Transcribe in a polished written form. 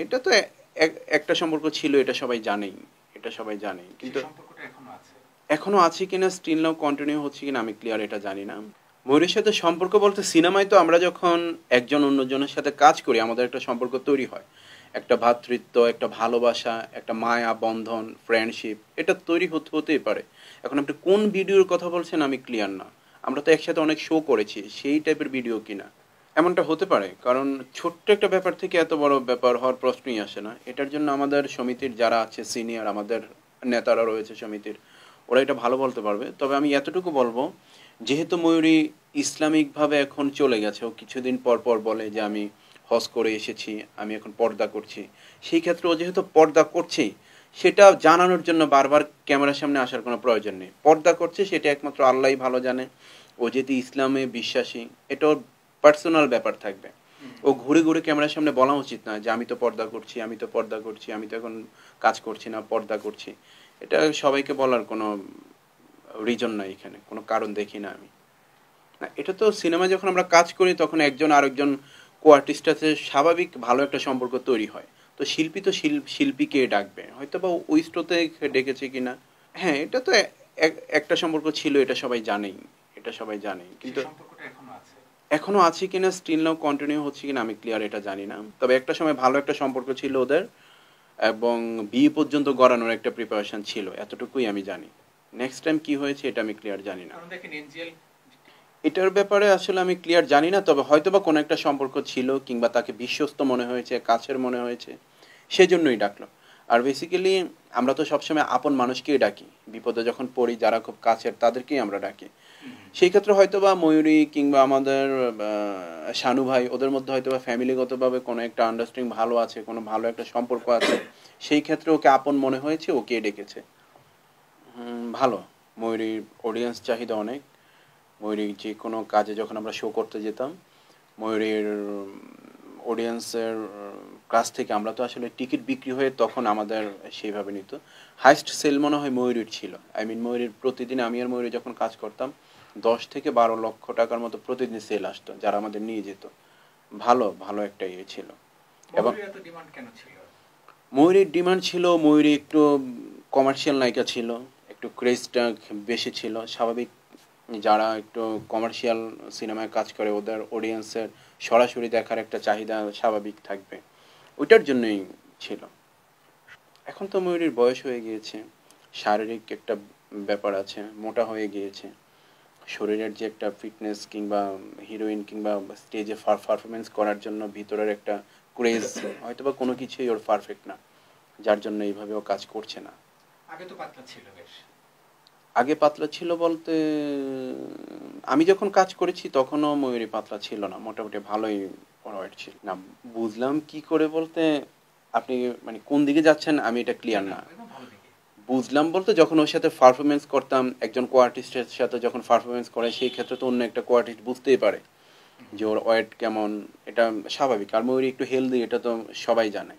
এটা তো একটা সম্পর্ক ছিল, এটা সবাই জানেই, এটা সবাই জানে, কিন্তু এখনো আছে কিনা, স্টিল নাও কন্টিনিউ হচ্ছে কিনা আমি ক্লিয়ার এটা জানি না। ময়ূরের সাথে সম্পর্ক বলতে সিনেমায় তো আমরা যখন একজন অন্যজনের সাথে কাজ করি আমাদের একটা সম্পর্ক তৈরি হয়, একটা ভ্রাতৃত্ব, একটা ভালোবাসা, একটা মায়া বন্ধন, ফ্রেন্ডশিপ, এটা তৈরি হতেই পারে। এখন আপনি কোন ভিডিওর কথা বলছেন আমি ক্লিয়ার না। আমরা তো একসাথে অনেক শো করেছি, সেই টাইপের ভিডিও কিনা এমনটা হতে পারে, কারণ ছোট্ট একটা ব্যাপার থেকে এত বড় ব্যাপার হওয়ার প্রশ্নই আসে না। এটার জন্য আমাদের সমিতির যারা আছে সিনিয়র, আমাদের নেতারা রয়েছে সমিতির, ওরা এটা ভালো বলতে পারবে। তবে আমি এতটুকু বলবো, যেহেতু ময়ূরী ইসলামিকভাবে এখন চলে গেছে, ও কিছুদিন পর পর বলে যে আমি হজ করে এসেছি, আমি এখন পর্দা করছি। সেই ক্ষেত্রে ও যেহেতু পর্দা করছে, সেটা জানানোর জন্য বারবার ক্যামেরার সামনে আসার কোনো প্রয়োজন নেই। পর্দা করছে সেটা একমাত্র আল্লাহই ভালো জানে। ও যেহেতু ইসলামে বিশ্বাসী, এটা ওর পার্সোনাল ব্যাপার থাকবে। ও ঘুরে ঘুরে ক্যামেরার সামনে বলা উচিত না যে আমি তো পর্দা করছি, আমি তো পর্দা করছি, আমি তো এখন কাজ করছি না, পর্দা করছি। এটা সবাইকে বলার কোনো রিজন নাই, এখানে কোনো কারণ দেখি না আমি। না, এটা তো সিনেমায় যখন আমরা কাজ করি তখন একজন আরেকজন কো আর্টিস্টের সাথে স্বাভাবিক ভালো একটা সম্পর্ক তৈরি হয়। তো শিল্পী তো শিল্পীকে ডাকবে, হয়তো বা ওই স্রোতে ডেকেছে কিনা। হ্যাঁ, এটা তো একটা সম্পর্ক ছিল, এটা সবাই জানেই, এটা সবাই জানে, কিন্তু এখনো আছে কিনা, স্টিল নাও কন্টিনিউ হচ্ছে কিনা আমি ক্লিয়ার এটা জানি না। তবে একটা সময় ভালো একটা সম্পর্ক ছিল ওদের, এবং বিয়ে পর্যন্ত গড়ানোর একটা প্রিপারেশন ছিল, এতটুকুই আমি জানি। নেক্সট টাইম কি হয়েছে এটা আমি ক্লিয়ার জানি না। এটার ব্যাপারে আসলে আমি ক্লিয়ার জানি না, তবে হয়তো বা কোনো একটা সম্পর্ক ছিল, কিংবা তাকে বিশ্বস্ত মনে হয়েছে, কাছের মনে হয়েছে, সেজন্যই ডাকলো। আর বেসিক্যালি আমরা তো সবসময় আপন মানুষকেই ডাকি, বিপদে যখন পড়ি যারা খুব কাছের তাদেরকেই আমরা ডাকি। সেই ক্ষেত্রে হয়তো বা ময়ূরী কিংবা আমাদের শানু ভাই, ওদের মধ্যে হয়তো বা ফ্যামিলিগতভাবে কোনো একটা আন্ডারস্ট্যান্ডিং ভালো আছে, কোনো ভালো একটা সম্পর্ক আছে, সেই ক্ষেত্রে ওকে আপন মনে হয়েছে, ওকে ডেকেছে। ভালো। ময়ূরীর অডিয়েন্স চাহিদা অনেক। ময়ূরী যে কোনো কাজে যখন আমরা শো করতে যেতাম, ময়ূরীর অডিয়েন্সের কাছ থেকে আমরা তো আসলে টিকিট বিক্রি হয়ে তখন আমাদের সেইভাবে নিত। হাইস্ট সেল মনে হয় ময়ূরীর ছিল। আই মিন ময়ূরীর প্রতিদিন, আমি আর ময়ূরী যখন কাজ করতাম, 10 থেকে 12 লক্ষ টাকার মতো প্রতিদিন সেল আসতো, যারা আমাদের নিয়ে যেত। ভালো ভালো একটা ইয়ে ছিল। এবং ময়ূরীর ডিমান্ড ছিল, ময়ূরী একটু কমার্শিয়াল নায়িকা ছিল, একটু ক্রেজটা বেশি ছিল। স্বাভাবিক, যারা একটু কমার্শিয়াল সিনেমায় কাজ করে ওদের অডিয়েন্সের সরাসরি দেখার একটা চাহিদা স্বাভাবিক থাকবে, ওইটার জন্যই ছিল। এখন তো ময়ূরীর বয়স হয়ে গিয়েছে, শারীরিক একটা ব্যাপার আছে, মোটা হয়ে গিয়েছে। শরীরের যে একটা ফিটনেস, কিংবা হিরোইন কিংবা স্টেজে পারফরমেন্স করার জন্য ভিতরের একটা ক্রেজ, হয়তো বা কোনো কিছুই ওর পারফেক্ট না, যার জন্য এইভাবে ও কাজ করছে না। আগে পাতলা ছিল বলতে, আমি যখন কাজ করেছি তখনও ময়ূরী পাতলা ছিল না, মোটামুটি ভালোই ওয়েট ছিল না। বুঝলাম কি করে বলতে, আপনি মানে কোন দিকে যাচ্ছেন আমি এটা ক্লিয়ার না। বুঝলাম বলতে, যখন ওর সাথে পারফরমেন্স করতাম, একজন কো আর্টিস্টের সাথে যখন পারফরমেন্স করে, সেই ক্ষেত্রে তো অন্য একটা কো আর্টিস্ট বুঝতেই পারে যে ওর ওয়েট কেমন, এটা স্বাভাবিক। আর ময়ূরী একটু হেলদি, এটা তো সবাই জানে।